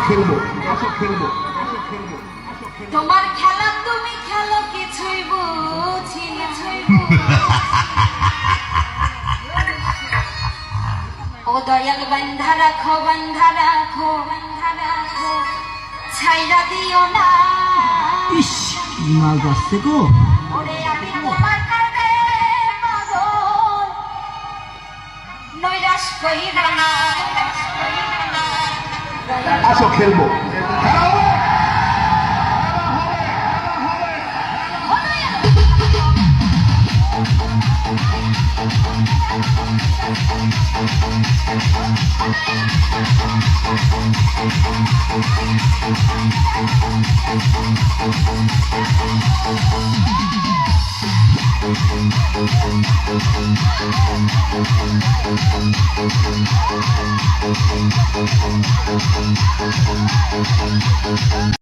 খেলবো তোমার খেলা তুমি খেলো কিছুই বুঝি না ও দয়াল বন্ধা রাখো ছাইরা দিও না ইস মাল যাচ্ছে গো ওরে আমি তোমার কাছে পাগল নৈরাশ কইরা না আসো খেলবো